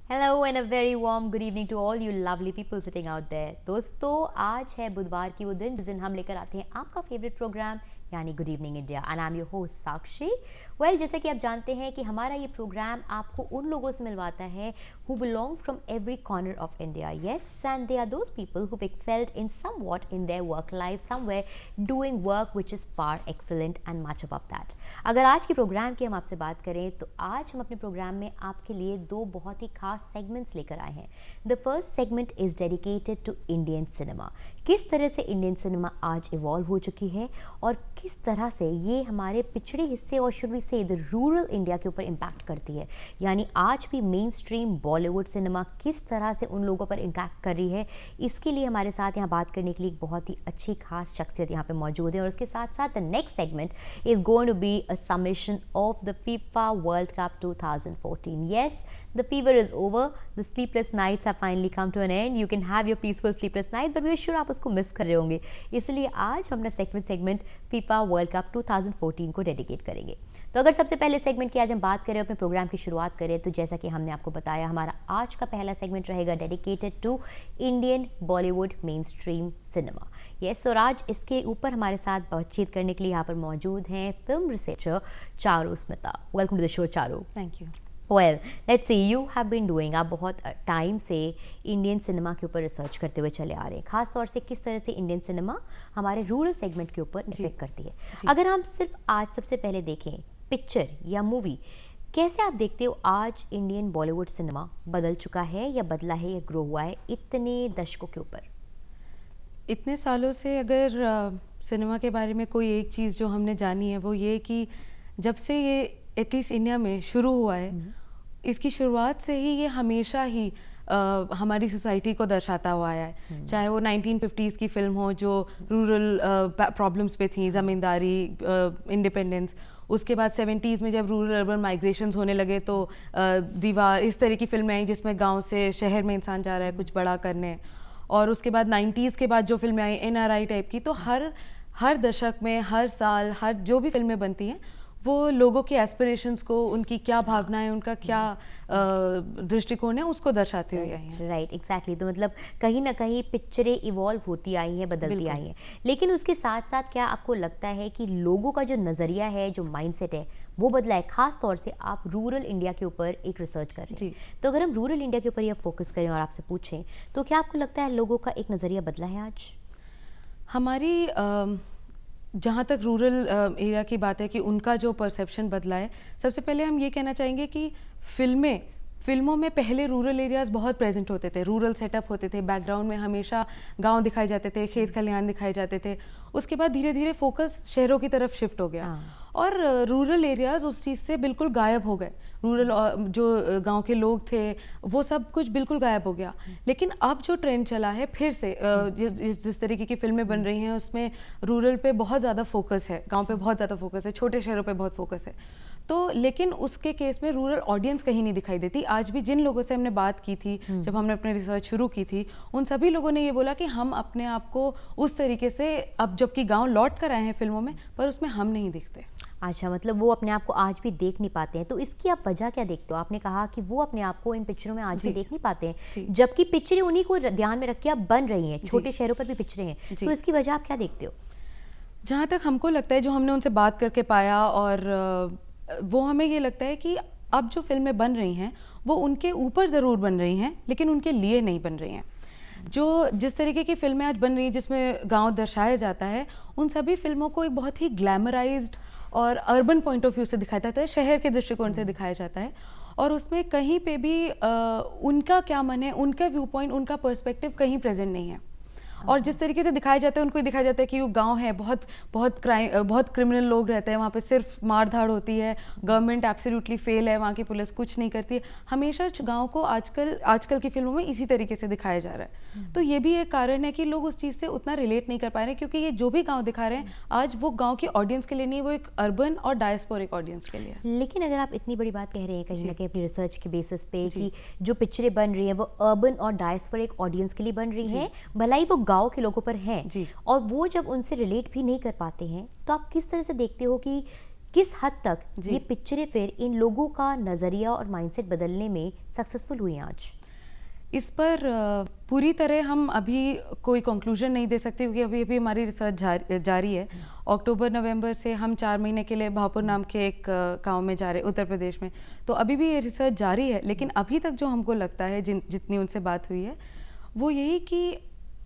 Hello and a very warm good evening to all you lovely people sitting out there. दोस्तों, आज है बुधवार की वो दिन जिस दिन हम लेकर आते हैं आपका फेवरेट प्रोग्राम यानी good evening India and I am your host Sakshi. Well, जैसे कि आप जानते हैं कि हमारा ये प्रोग्राम आपको उन लोगों से मिलवाता है who belong from every corner of India. Yes, and they are those people who've excelled in somewhat in their work life, somewhere doing work which is far excellent and much above that. अगर आज के programme की हम आपसे बात करें तो आज हम अपने प्रोग्राम में आपके लिए दो बहुत ही खास सेगमेंट्स लेकर आए हैं। The first segment is dedicated to Indian cinema. किस तरह से इंडियन सिनेमा आज इवॉल्व हो चुकी है और किस तरह से ये हमारे पिछड़े हिस्से और शुड वी से द रूरल इंडिया के ऊपर इम्पैक्ट करती है, यानी आज भी मेन स्ट्रीम बॉलीवुड सिनेमा किस तरह से उन लोगों पर इम्पैक्ट कर रही है। इसके लिए हमारे साथ यहाँ बात करने के लिए एक बहुत ही अच्छी खास शख्सियत यहाँ पे मौजूद है और उसके साथ साथ the next segment is going to be a summation of the FIFA World Cup 2014. Yes, the fever is over. The sleepless nights have finally come to an end. You can have your peaceful sleepless night, but we're sure आप उसको miss कर रहे होंगे। इसलिए आज हम अपना segment FIFA World Cup 2014 को डेडिकेट करेंगे। तो अगर सबसे पहले सेगमेंट की आज हम बात करें, अपने प्रोग्राम की शुरुआत करें, तो जैसा कि हमने आपको बताया हमारा आज का पहला सेगमेंट रहेगा dedicated to Indian Bollywood mainstream cinema. Yes, और आज इसके ऊपर हमारे साथ बातचीत करने के लिए यहाँ पर मौजूद हैं film researcher Charu Smita. Welcome to the show Charu. Thank you. Well, let's see, you have been doing, आप बहुत टाइम से इंडियन सिनेमा के ऊपर रिसर्च करते हुए चले आ रहे हैं, खास तौर से किस तरह से इंडियन सिनेमा हमारे रूरल सेगमेंट के ऊपर इफेक्ट करती है। अगर हम सिर्फ आज सबसे पहले देखें पिक्चर या मूवी, कैसे आप देखते हो आज इंडियन बॉलीवुड सिनेमा बदल चुका है या बदला है या ग्रो हुआ है इतने दशकों के ऊपर? इतने सालों से अगर सिनेमा के बारे में कोई एक चीज़ जो हमने जानी है वो ये कि जब से ये एटलीस्ट इंडिया में शुरू हुआ है, इसकी शुरुआत से ही ये हमेशा ही हमारी सोसाइटी को दर्शाता हुआ आया है। चाहे वो 1950s की फिल्म हो जो रूरल प्रॉब्लम्स पे थी, ज़मींदारी, इंडिपेंडेंस। उसके बाद 70s में जब रूरल अर्बन माइग्रेशंस होने लगे तो दीवार, इस तरह की फिल्में आई जिसमें गांव से शहर में इंसान जा रहा है कुछ बड़ा करने। और उसके बाद 90s के बाद जो फिल्में आई NRI टाइप की, तो हर दशक में हर साल हर जो भी फिल्में बनती हैं वो लोगों के एस्पिरेशंस को, उनकी क्या भावनाएं, उनका क्या दृष्टिकोण है, उसको दर्शाते हुए आई हैं। Right, exactly. तो मतलब कहीं ना कहीं पिक्चरें इवॉल्व होती आई हैं, बदलती आई हैं, लेकिन उसके साथ साथ क्या आपको लगता है कि लोगों का जो नज़रिया है, जो माइंडसेट है, वो बदला है? खास तौर से आप रूरल इंडिया के ऊपर एक रिसर्च कर रहे हैं, तो अगर हम रूरल इंडिया के ऊपर ये फोकस करें और आपसे पूछें तो क्या आपको लगता है लोगों का एक नज़रिया बदला है आज? हमारी जहाँ तक रूरल एरिया की बात है कि उनका जो परसेप्शन बदला है, सबसे पहले हम ये कहना चाहेंगे कि फिल्मों में पहले रूरल एरियाज़ बहुत प्रेजेंट होते थे, रूरल सेटअप होते थे, बैकग्राउंड में हमेशा गांव दिखाए जाते थे, खेत खलिहान दिखाए जाते थे। उसके बाद धीरे धीरे फोकस शहरों की तरफ शिफ्ट हो गया और रूरल एरियाज़ उस चीज़ से बिल्कुल गायब हो गए। रूरल जो गांव के लोग थे वो सब कुछ बिल्कुल गायब हो गया। लेकिन अब जो ट्रेंड चला है फिर से, जिस तरीके की फिल्में बन रही हैं उसमें रूरल पे बहुत ज़्यादा फोकस है, गांव पे बहुत ज़्यादा फोकस है, छोटे शहरों पे बहुत फोकस है। तो लेकिन उसके केस में रूरल ऑडियंस कहीं नहीं दिखाई देती। आज भी जिन लोगों से हमने बात की थी, जब हमने अपने रिसर्च शुरू की थी, उन सभी लोगों ने ये बोला कि हम अपने आप को उस तरीके से, अब जबकि गाँव लौट कर आए हैं फिल्मों में, पर उसमें हम नहीं दिखते। अच्छा, मतलब वो अपने आप को आज भी देख नहीं पाते हैं। तो इसकी आप वजह क्या देखते हो? आपने कहा कि वो अपने आप को इन पिक्चरों में आज भी देख नहीं पाते हैं, जबकि पिक्चरें उन्हीं को ध्यान में रख के अब बन रही हैं, छोटे शहरों पर भी पिक्चरें हैं, तो इसकी वजह आप क्या देखते हो? जहाँ तक हमको लगता है, जो हमने उनसे बात करके पाया, और वो हमें ये लगता है कि अब जो फिल्में बन रही हैं वो उनके ऊपर ज़रूर बन रही हैं लेकिन उनके लिए नहीं बन रही हैं। जिस तरीके की फिल्में आज बन रही हैं जिसमें गांव दर्शाया जाता है, उन सभी फिल्मों को एक बहुत ही ग्लैमराइज्ड और अर्बन पॉइंट ऑफ व्यू से दिखाया जाता है, शहर के दृष्टिकोण से दिखाया जाता है। और उसमें कहीं पे भी उनका क्या मन है, उनका व्यू पॉइंट, उनका पर्सपेक्टिव कहीं प्रेजेंट नहीं है। और जिस तरीके से दिखाया जाता है, उनको दिखाया जाता है कि वो गांव है, बहुत क्रिमिनल लोग रहते हैं वहाँ पे, सिर्फ मार धाड़ होती है, गवर्नमेंट एब्सोल्युटली फेल है, वहाँ की पुलिस कुछ नहीं करती है। हमेशा गांव को आजकल की फिल्मों में इसी तरीके से दिखाया जा रहा है। तो ये भी एक कारण है कि लोग उस चीज़ से उतना रिलेट नहीं कर पा रहे हैं, क्योंकि ये जो भी गाँव दिखा रहे हैं आज वो गाँव की ऑडियंस के लिए नहीं, वो एक अर्बन और डायस्पोरिक ऑडियंस के लिए। लेकिन अगर आप इतनी बड़ी बात कह रहे हैं कहीं ना कहीं अपनी रिसर्च के बेसिस पे कि जो पिक्चरें बन रही हैं वो अर्बन और डायस्पोरिक ऑडियंस के लिए बन रही हैं, भले ही वो गाँव के लोगों पर हैं, और वो जब उनसे रिलेट भी नहीं कर पाते हैं, तो आप किस तरह से देखते हो कि किस हद तक जी। ये पिक्चरें फिर इन लोगों का नज़रिया और माइंडसेट बदलने में सक्सेसफुल हुई हैं आज? इस पर पूरी तरह हम अभी कोई कंक्लूजन नहीं दे सकते क्योंकि अभी अभी हमारी रिसर्च जारी है। अक्टूबर नवंबर से हम 4 महीने के लिए भापुर नाम के एक गांव में जा रहे हैं उत्तर प्रदेश में, तो अभी भी ये रिसर्च जारी है। लेकिन अभी तक जो हमको लगता है जितनी उनसे बात हुई है वो यही कि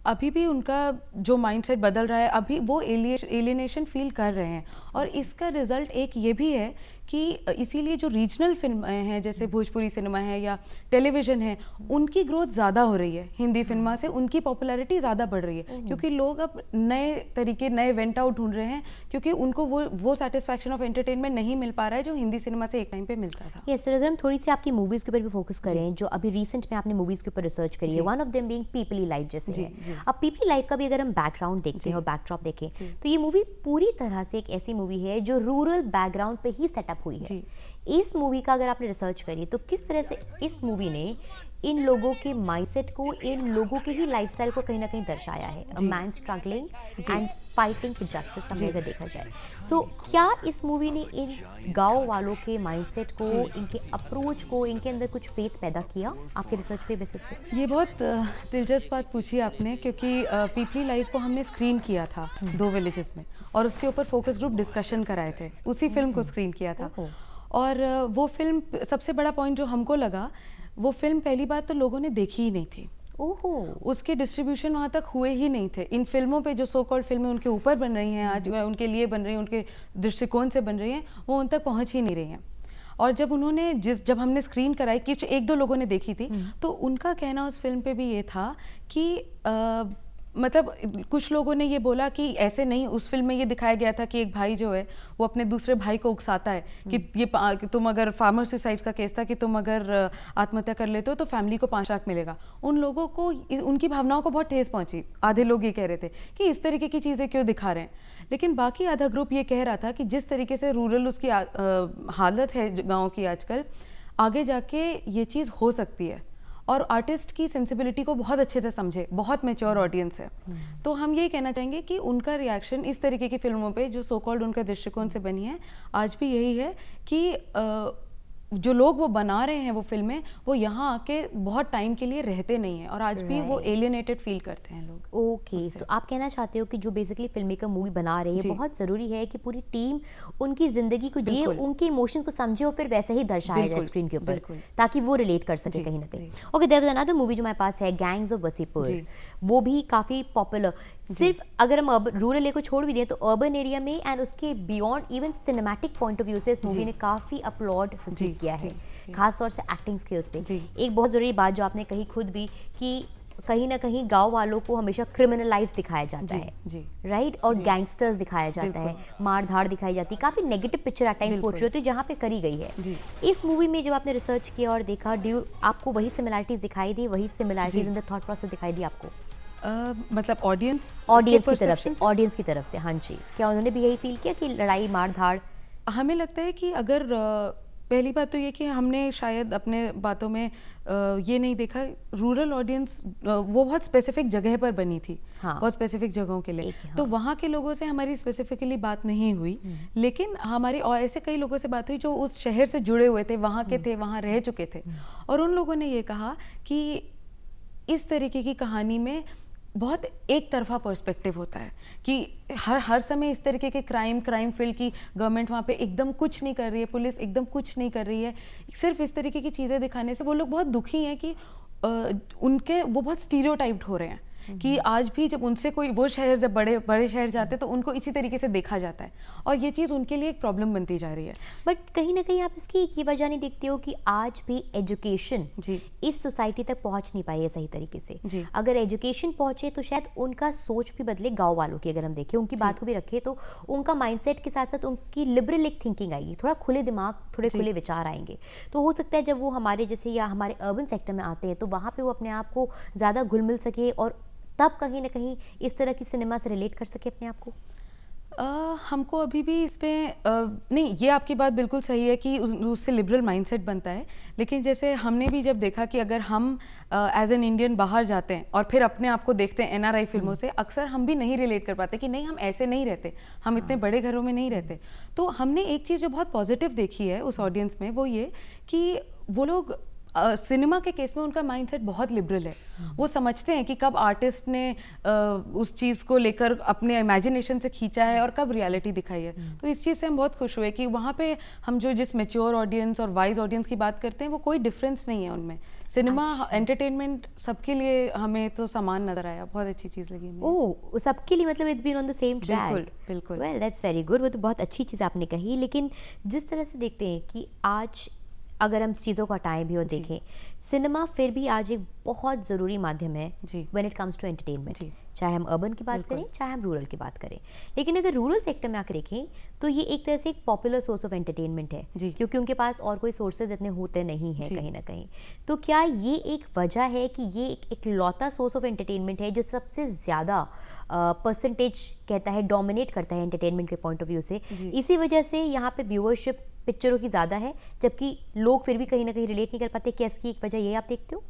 अभी भी उनका जो माइंडसेट बदल रहा है, अभी वो एलियनेशन फील कर रहे हैं। और इसका रिजल्ट एक ये भी है कि इसीलिए जो रीजनल फिल्में हैं जैसे भोजपुरी सिनेमा है या टेलीविज़न है, उनकी ग्रोथ ज़्यादा हो रही है। हिंदी फिल्मा से उनकी पॉपुलैरिटी ज़्यादा बढ़ रही है क्योंकि लोग अब नए तरीके, नए वेंट आउट ढूंढ रहे हैं क्योंकि उनको वो सेटिस्फैक्शन ऑफ एंटरटेनमेंट नहीं मिल पा रहा है जो हिंदी सिनेमा से एक टाइम पे मिलता था। यस सर, अगर हम थोड़ी सी आपकी मूवीज़ के ऊपर भी फोकस करें, जो अभी रिसेंट में आपने मूवीज़ के ऊपर रिसर्च करी है, one of them being Peepli live जैसे जी, है। जी। अब पीपली लाइफ का भी अगर हम बैकग्राउंड देखते हैं और बैकड्रॉप देखें, तो ये मूवी पूरी तरह से एक ऐसी मूवी है जो रूरल बैकग्राउंड पे ही सेटअप हुई है। जी। इस मूवी का अगर आपने रिसर्च करी तो किस तरह से इस मूवी ने इन लोगों के माइंडसेट को, इन लोगों के ही लाइफस्टाइल को कहीं ना कहीं दर्शाया है। A man struggling and fighting for justice हमें अगर देखा जाए, सो क्या इस मूवी ने इन गांव वालों के माइंडसेट को, इनके अप्रोच को, इनके अंदर कुछ फेथ पैदा किया आपके रिसर्च पे बेसिस पे? ये बहुत दिलचस्प बात पूछी आपने क्योंकि पीपली लाइफ को हमने स्क्रीन किया था 2 विलेजेस में और उसके ऊपर फोकस ग्रुप डिस्कशन कराए थे। उसी फिल्म को स्क्रीन किया था। ओहो। और वो फिल्म, सबसे बड़ा पॉइंट जो हमको लगा, वो फिल्म पहली बात तो लोगों ने देखी ही नहीं थी। ओहो। उसके डिस्ट्रीब्यूशन वहाँ तक हुए ही नहीं थे। इन फिल्मों पे जो सो कॉल्ड फिल्में उनके ऊपर बन रही हैं आज, उनके लिए बन रही हैं, उनके दृष्टिकोण से बन रही हैं, वो उन तक पहुँच ही नहीं रही हैं। और जब उन्होंने जब हमने स्क्रीन कराई, कि 1-2 लोगों ने देखी थी, तो उनका कहना उस फिल्म पे भी ये था कि मतलब कुछ लोगों ने ये बोला कि ऐसे नहीं, उस फिल्म में ये दिखाया गया था कि एक भाई जो है वो अपने दूसरे भाई को उकसाता है कि तुम अगर फार्मर सुसाइड का केस था कि तुम अगर आत्महत्या कर लेते हो तो फैमिली को 5 लाख मिलेगा। उन लोगों को, उनकी भावनाओं को बहुत ठेस पहुंची। आधे लोग ये कह रहे थे कि इस तरीके की चीज़ें क्यों दिखा रहे हैं। लेकिन बाकी आधा ग्रुप ये कह रहा था कि जिस तरीके से रूरल उसकी हालत है गाँव की आजकल, आगे जाके ये चीज़ हो सकती है। और आर्टिस्ट की सेंसिबिलिटी को बहुत अच्छे से समझे, बहुत मैच्योर ऑडियंस है। तो हम यही कहना चाहेंगे कि उनका रिएक्शन इस तरीके की फिल्मों पे जो सो कॉल्ड उनका दृष्टिकोण से बनी है, आज भी यही है कि जो लोग वो बना रहे हैं वो फिल्में, वो यहाँ आके बहुत टाइम के लिए रहते नहीं हैं और आज भी वो एलियनेटेड फील करते हैं लोग। ओके, तो आप कहना चाहते हो कि जो बेसिकली फिल्म मेकर मूवी बना रहे हैं, बहुत ज़रूरी है कि पूरी टीम उनकी ज़िंदगी को जिए, उनके इमोशंस को समझे और फिर वैसे ही दर्शाया जाए स्क्रीन के ऊपर, ताकि वो रिलेट कर सके कहीं ना कहीं। Okay, there was another movie जो हमारे पास है, गैंग्स ऑफ वसीपुर। वो भी काफ़ी पॉपुलर। सिर्फ अगर हम रूरल एरिया को छोड़ भी दें तो अर्बन एरिया में एंड उसके beyond even cinematic point of view से इस मूवी ने काफ़ी अपलॉड रिसीव किया है, खासतौर से एक्टिंग स्किल्स पे। एक बहुत ज़रूरी बात जो आपने कही खुद भी, कि कहीं ना कहीं गांव वालों को हमेशा क्रिमिनलाइज दिखाया जाता है, राइट, और गैंगस्टर्स दिखाया जाता है, मार धाड़ दिखाई जाती है, काफ़ी negative picture at times portray होती है जहाँ पे करी गई है। इस मूवी में जब आपने रिसर्च किया और देखा, आपको वही सिमिलैरिटीज दिखाई दी, वही similarities in the thought process दिखाई दी आपको? मतलब ऑडियंस की तरफ से हाँ जी, क्या उन्होंने भी यही फील किया कि लड़ाई मार धाड़? हमें लगता है कि अगर पहली बात तो ये कि हमने शायद अपने बातों में ये नहीं देखा, रूरल ऑडियंस वो बहुत स्पेसिफिक जगह पर बनी थी, बहुत स्पेसिफिक जगहों के लिए, तो वहाँ के लोगों से हमारी स्पेसिफिकली बात नहीं हुई। लेकिन हमारी और ऐसे कई लोगों से बात हुई जो उस शहर से जुड़े हुए थे, वहाँ के थे, वहाँ रह चुके थे, और उन लोगों ने ये कहा कि इस तरीके की कहानी में बहुत एक तरफा पर्सपेक्टिव होता है कि हर समय इस तरीके के क्राइम फील्ड की गवर्नमेंट वहाँ पे एकदम कुछ नहीं कर रही है, पुलिस एकदम कुछ नहीं कर रही है, सिर्फ इस तरीके की चीज़ें दिखाने से वो लोग बहुत दुखी हैं कि उनके वो बहुत स्टीरियोटाइप्ड हो रहे हैं कि आज भी जब उनसे कोई वो शहर, जब बड़े शहर जाते हैं तो उनको इसी तरीके से देखा जाता है और ये चीज़ उनके लिए एक प्रॉब्लम बनती जा रही है। बट कहीं ना कहीं आप इसकी ये वजह नहीं देखते हो कि आज भी एजुकेशन इस सोसाइटी तक पहुंच नहीं पाई है सही तरीके से? अगर एजुकेशन पहुंचे तो शायद उनका सोच भी बदले। गाँव वालों की अगर हम देखें, उनकी बात को भी रखें, तो उनका माइंडसेट के साथ साथ उनकी लिबरल एक थिंकिंग आएगी, थोड़ा खुले दिमाग, थोड़े खुले विचार आएंगे। तो हो सकता है जब वो हमारे जैसे या हमारे अर्बन सेक्टर में आते हैं तो वहाँ पे वो अपने आप को ज़्यादा घुल मिल सके और तब कहीं ना कहीं इस तरह की सिनेमा से रिलेट कर सके अपने आप को। हमको अभी भी इस पे नहीं, ये आपकी बात बिल्कुल सही है कि उससे लिबरल माइंडसेट बनता है, लेकिन जैसे हमने भी जब देखा कि अगर हम एज एन इंडियन बाहर जाते हैं और फिर अपने आप को देखते हैं एनआरआई फिल्मों से, अक्सर हम भी नहीं रिलेट कर पाते कि नहीं हम ऐसे नहीं रहते, हम इतने बड़े घरों में नहीं रहते। तो हमने एक चीज़ जो बहुत पॉजिटिव देखी है उस ऑडियंस में, वो ये कि वो लोग सिनेमा के केस में उनका माइंडसेट बहुत लिबरल है। वो समझते हैं कि कब आर्टिस्ट ने उस चीज़ को लेकर अपने इमेजिनेशन से खींचा है और कब रियलिटी दिखाई है। तो इस चीज़ से हम बहुत खुश हुए कि वहाँ पे हम जो जिस मैच्योर ऑडियंस और वाइज ऑडियंस की बात करते हैं वो कोई डिफरेंस नहीं है उनमें। सिनेमा एंटरटेनमेंट सबके लिए हमें तो समान नजर आया, बहुत अच्छी चीज़ लगी हमें। ओह, सबके लिए मतलब it's been on the same track. बिल्कुल बिल्कुल। वेल दैट्स वेरी गुड, वो तो बहुत अच्छी चीज़ आपने कही। लेकिन जिस तरह से देखते हैं कि आज अगर हम चीज़ों को हटाएं भी और देखें, सिनेमा फिर भी आज एक बहुत ज़रूरी माध्यम है when it comes to entertainment. चाहे हम अर्बन की बात करें, चाहे हम रूरल की बात करें। लेकिन अगर रूरल सेक्टर में आकर देखें तो ये एक तरह से एक पॉपुलर सोर्स ऑफ एंटरटेनमेंट है, क्योंकि उनके पास और कोई सोर्सेज इतने होते नहीं हैं कहीं ना कहीं। तो क्या ये एक वजह है कि ये एक इकलौता सोर्स ऑफ एंटरटेनमेंट है जो सबसे ज़्यादा परसेंटेज कहता है, डोमिनेट करता है एंटरटेनमेंट के पॉइंट ऑफ व्यू से? इसी वजह से यहाँ पे व्यूअरशिप पिक्चरों की ज़्यादा है, जबकि लोग फिर भी कहीं ना कहीं रिलेट नहीं कर पाते। क्या इसकी एक वजह ये आप देखते हो?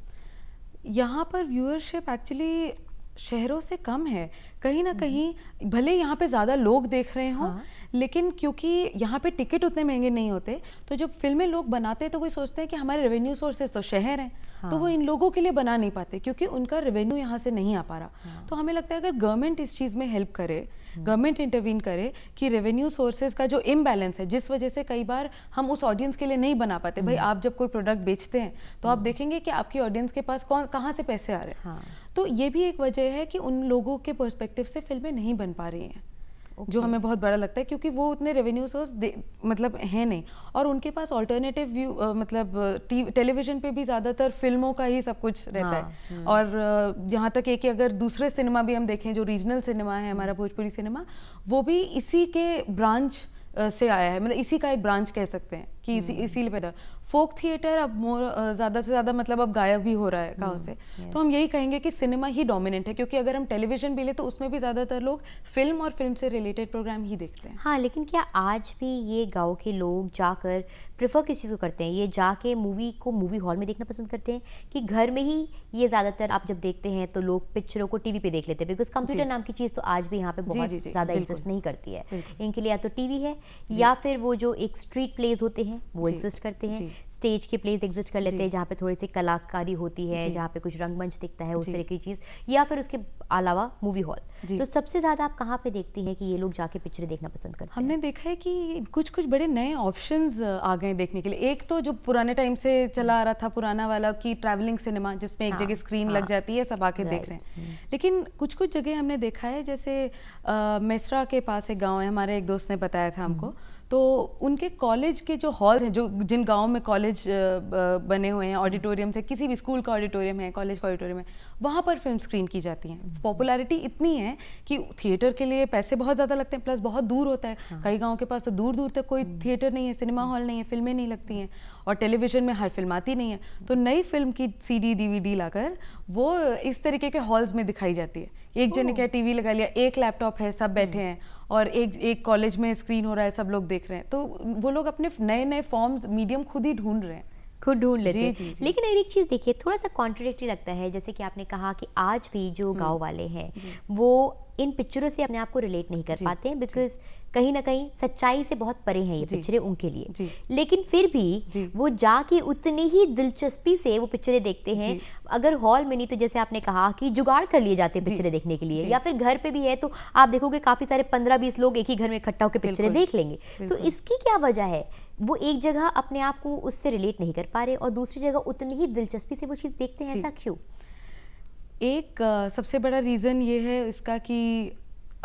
यहाँ पर व्यूअरशिप एक्चुअली शहरों से कम है कहीं ना कहीं। भले यहाँ पे ज़्यादा लोग देख रहे हों, लेकिन क्योंकि यहाँ पे टिकट उतने महंगे नहीं होते, तो जब फिल्में लोग बनाते हैं तो वो सोचते हैं कि हमारे रेवेन्यू सोर्सेज तो शहर हैं, तो वो इन लोगों के लिए बना नहीं पाते क्योंकि उनका रेवेन्यू यहाँ से नहीं आ पा रहा। तो हमें लगता है अगर गवर्नमेंट इस चीज़ में हेल्प करे, गवर्नमेंट इंटरवीन करे कि रेवेन्यू सोर्सेज का जो इम्बैलेंस है, जिस वजह से कई बार हम उस ऑडियंस के लिए नहीं बना पाते। भाई आप जब कोई प्रोडक्ट बेचते हैं तो आप देखेंगे कि आपकी ऑडियंस के पास कहाँ से पैसे आ रहे हैं। तो ये भी एक वजह है कि उन लोगों के पर्सपेक्टिव से फिल्में नहीं बन पा रही हैं, जो हमें बहुत बड़ा लगता है क्योंकि वो उतने रेवेन्यू सोर्स मतलब है नहीं, और उनके पास ऑल्टरनेटिव व्यू मतलब टेलीविजन पे भी ज़्यादातर फिल्मों का ही सब कुछ रहता है। और यहाँ तक है कि अगर दूसरे सिनेमा भी हम देखें, जो रीजनल सिनेमा है हमारा भोजपुरी सिनेमा, वो भी इसी के ब्रांच से आया है, मतलब इसी का एक ब्रांच कह सकते हैं कि इसीलिए पैदा। फोक थिएटर अब ज़्यादा से ज़्यादा मतलब अब गायब भी हो रहा है गाँव से। तो हम यही कहेंगे कि सिनेमा ही डोमिनेंट है, क्योंकि अगर हम टेलीविजन भी ले तो उसमें भी ज़्यादातर लोग फिल्म और फिल्म से रिलेटेड प्रोग्राम ही देखते हैं। हाँ, लेकिन क्या आज भी ये गाँव के लोग जाकर प्रेफर किस चीज़ को करते हैं? ये जाके मूवी को मूवी हॉल में देखना पसंद करते हैं कि घर में ही? ये ज़्यादातर आप जब देखते हैं तो लोग पिक्चरों को टीवी पे देख लेते हैं, बिकॉज कंप्यूटर नाम की चीज़ तो आज भी यहाँ पे बहुत ज़्यादा एग्जिस्ट नहीं करती है। इनके लिए या तो टीवी है या फिर वो जो एक स्ट्रीट प्लेस होते हैं वो एग्जिस्ट करते हैं, स्टेज के प्लेस एग्जिस्ट कर लेते हैं जहाँ पे थोड़ी सी कलाकारी होती है, जहाँ पे कुछ रंगमंच दिखता है, उस तरह की चीज़, या फिर उसके अलावा मूवी हॉल। तो सबसे ज़्यादा आप कहाँ पे देखती हैं कि ये लोग जाके पिक्चर देखना पसंद करते हैं? हमने देखा है कि कुछ कुछ बड़े नए ऑप्शंस आ गए देखने के लिए। एक तो जो पुराने टाइम से चला आ रहा था, पुराना वाला कि ट्रैवलिंग सिनेमा, जिसमें एक जगह स्क्रीन लग जाती है, सब आके देख रहे हैं। लेकिन कुछ कुछ जगह हमने देखा है, जैसे मेसरा के पास एक गाँव है, हमारे एक दोस्त ने बताया था हमको, तो उनके कॉलेज के जो हॉल्स हैं, जो जिन गाँव में कॉलेज बने हुए हैं, ऑडिटोरियम से, किसी भी स्कूल का ऑडिटोरियम है, कॉलेज का ऑडिटोरियम है, वहाँ पर फिल्म स्क्रीन की जाती हैं। पॉपुलैरिटी इतनी है कि थिएटर के लिए पैसे बहुत ज़्यादा लगते हैं, प्लस बहुत दूर होता है। कई गाँव के पास तो दूर दूर तक कोई थिएटर नहीं है, सिनेमा हॉल नहीं है, फिल्में नहीं लगती हैं, और टेलीविजन में हर फिल्म आती नहीं है। तो नई फिल्म की CD DVD लाकर वो इस तरीके के हॉल्स में दिखाई जाती है। एक जने क्या टीवी लगा लिया, एक लैपटॉप है, सब बैठे हैं, और एक कॉलेज में स्क्रीन हो रहा है, सब लोग देख रहे हैं। तो वो लोग अपने नए नए फॉर्म्स, मीडियम खुद ही ढूंढ रहे हैं, खुद ढूंढ लेते हैं। लेकिन एक चीज़ देखिए, थोड़ा सा कॉन्ट्रडिक्टरी लगता है, जैसे कि आपने कहा कि आज भी जो गांव वाले हैं वो इन पिक्चरों से अपने आप को रिलेट नहीं कर पाते हैं, बिकॉज कहीं ना कहीं सच्चाई से बहुत परे हैं ये पिक्चरें उनके लिए। लेकिन फिर भी वो जाके उतनी ही दिलचस्पी से वो पिक्चरें देखते हैं। अगर हॉल में नहीं तो जैसे आपने कहा कि जुगाड़ कर लिए जाते हैं पिक्चरें देखने के लिए, या फिर घर पे भी है तो आप देखोगे काफ़ी सारे 15-20 लोग एक ही घर में इकट्ठा होकर पिक्चरें देख लेंगे। तो इसकी क्या वजह है? वो एक जगह अपने आप को उससे रिलेट नहीं कर पा रहे और दूसरी जगह उतनी ही दिलचस्पी से वो चीज़ देखते हैं, ऐसा क्यों? एक सबसे बड़ा रीज़न ये है इसका कि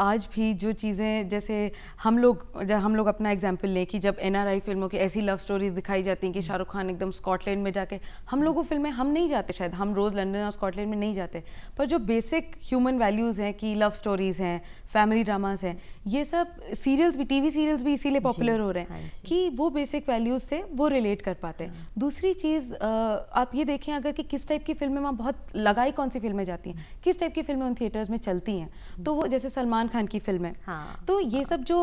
आज भी जो चीज़ें, जैसे हम लोग अपना एग्जांपल लें कि जब NRI फिल्मों की ऐसी लव स्टोरीज दिखाई जाती हैं कि शाहरुख खान एकदम स्कॉटलैंड में जाके, हम लोग वो फिल्में हम नहीं जाते, शायद हम रोज़ लंदन और स्कॉटलैंड में नहीं जाते, पर जो बेसिक ह्यूमन वैल्यूज़ हैं कि लव स्टोरीज़ हैं, फैमिली ड्रामास हैं, ये सब सीरियल्स भी, TV सीरियल्स भी इसीलिए पॉपुलर हो रहे हैं कि वो बेसिक वैल्यूज़ से वो रिलेट कर पाते हैं। दूसरी चीज़ आप ये देखें अगर कि किस टाइप की फिल्में वहाँ बहुत लगाई, कौन सी फिल्में जाती हैं, किस टाइप की फिल्में उन थिएटर्स में चलती हैं, तो वो जैसे सलमान सलमान खान की फिल्म है। हाँ। तो ये सब जो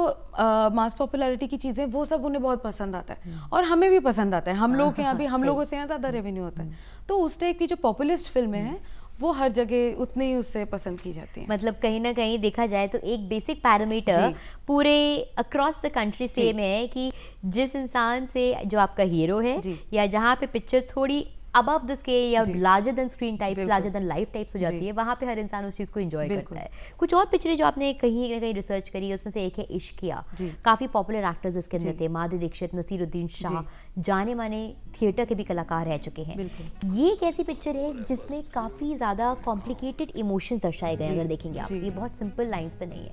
मास पॉपुलैरिटी की चीजें वो सब उन्हें बहुत पसंद आता है और हमें भी पसंद आता है। हम लोग के यहाँ भी हम लोगों से यहाँ ज्यादा रेवेन्यू होता है। तो उस टाइप की जो पॉपुलिस्ट फिल्में हैं वो हर जगह उतनी ही उससे पसंद की जाती हैं। मतलब कहीं ना कहीं देखा जाए तो एक बेसिक पैरामीटर पूरे अक्रॉस द कंट्री सेम है कि जिस इंसान से जो आपका हीरो है या जहाँ पे पिक्चर थोड़ी अबव द स्केल या larger than screen types, larger than life types हो जाती है, वहाँ पे हर इंसान उस चीज़ को एंजॉय करता है। कुछ और पिक्चरें जो आपने कहीं ना कहीं रिसर्च करी, उसमें से एक है इश्किया। काफ़ी पॉपुलर एक्टर्स इसके अंदर थे, माधुरी दीक्षित, नसीरुद्दीन शाह, जाने माने थिएटर के भी कलाकार रह चुके हैं। ये एक ऐसी पिक्चर है जिसमें काफ़ी ज़्यादा कॉम्प्लिकेटेड इमोशंस दर्शाए गए, अगर देखेंगे आप, ये बहुत सिंपल लाइन्स पे नहीं है।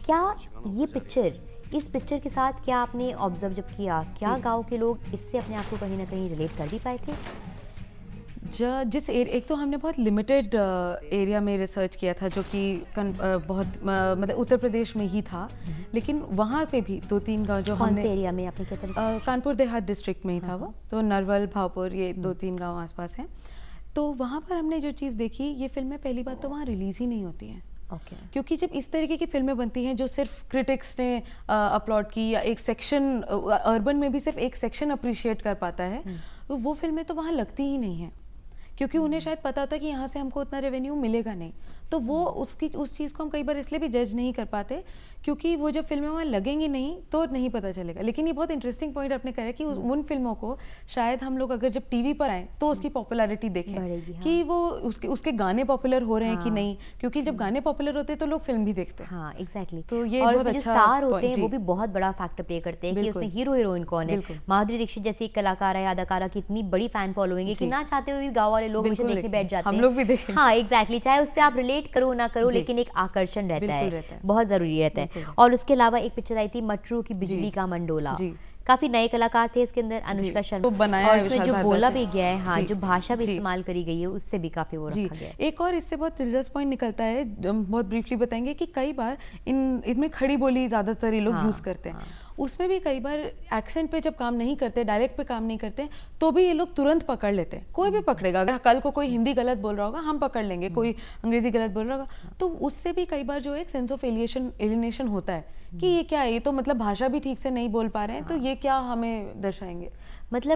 क्या ये पिक्चर, इस पिक्चर के साथ क्या आपने ऑब्जर्व जब किया, क्या गाँव के लोग इससे अपने आप को कहीं ना कहीं रिलेट कर भी पाए थे? एक तो हमने बहुत लिमिटेड एरिया में रिसर्च किया था जो कि बहुत मतलब उत्तर प्रदेश में ही था, लेकिन वहाँ पे भी 2-3 गांव जो कौन से एरिया में आपने क्या था? कानपुर देहात डिस्ट्रिक्ट में ही था वो, तो नरवल, भावपुर, ये 2-3 गांव आसपास हैं। तो वहाँ पर हमने जो चीज़ देखी, ये फिल्में पहली बात तो वहाँ रिलीज़ ही नहीं होती हैं। क्योंकि जब इस तरीके की फिल्में बनती हैं जो सिर्फ क्रिटिक्स ने अपलोड की या एक सेक्शन, अर्बन में भी सिर्फ एक सेक्शन अप्रिशिएट कर पाता है, तो वो फिल्में तो वहाँ लगती ही नहीं हैं, क्योंकि उन्हें शायद पता होता है कि यहाँ से हमको उतना रेवेन्यू मिलेगा नहीं। तो वो उस चीज़ को हम कई बार इसलिए भी जज नहीं कर पाते क्योंकि वो जब फिल्में वहाँ लगेंगी नहीं तो नहीं पता चलेगा। लेकिन ये बहुत इंटरेस्टिंग पॉइंट आपने कहा कि उन फिल्मों को शायद हम लोग अगर जब टीवी पर आए तो उसकी पॉपुलैरिटी देखें कि वो उसके गाने पॉपुलर हो रहे हैं कि नहीं, क्योंकि जब गाने पॉपुलर होते हैं तो लोग फिल्म भी देखते हैं। हाँ, एग्जैक्टली। तो ये और बहुत उसमें जो अच्छा स्टार होते हैं वो भी बहुत बड़ा फैक्टर प्ले करते हैं कि उसमें हीरो हीरोइन कौन है। माधुरी दीक्षित जैसी एक कलाकार है, अदाकारा की इतनी बड़ी फैन फॉलोइंग है कि ना चाहते हुए भी गाँव वाले लोग उसे देखने बैठ जाते हैं। हम लोग भी देखें। हाँ, एग्जैक्टली। चाहे उससे आप रिलेट करो ना करो, लेकिन एक आकर्षण रहता है, बहुत जरूरी रहता है। और उसके अलावा एक पिक्चर आई थी मटरू की बिजली का मंडोला, काफी नए कलाकार थे इसके अंदर, अनुष्का शर्मा, और उसमें जो बोला भी गया है, हाँ, जो भाषा भी इस्तेमाल करी गई है उससे भी काफी वो रखा गया है। एक और इससे बहुत दिलचस्प पॉइंट निकलता है, बहुत ब्रीफली बताएंगे कि कई बार इनमें खड़ी बोली ज्यादातर ये लोग यूज करते हैं। उसमें भी कई बार एक्सेंट पे जब काम नहीं करते, डायरेक्ट पे काम नहीं करते, तो भी ये लोग तुरंत पकड़ लेते हैं। कोई भी पकड़ेगा, अगर कल को कोई हिंदी गलत बोल रहा होगा हम पकड़ लेंगे, कोई अंग्रेजी गलत बोल रहा होगा, तो उससे भी कई बार जो एक सेंस ऑफ एलिनेशन होता है कि ये क्या है, ये तो मतलब भाषा भी ठीक से नहीं बोल पा रहे हैं, तो ये क्या हमें दर्शाएंगे। मतलब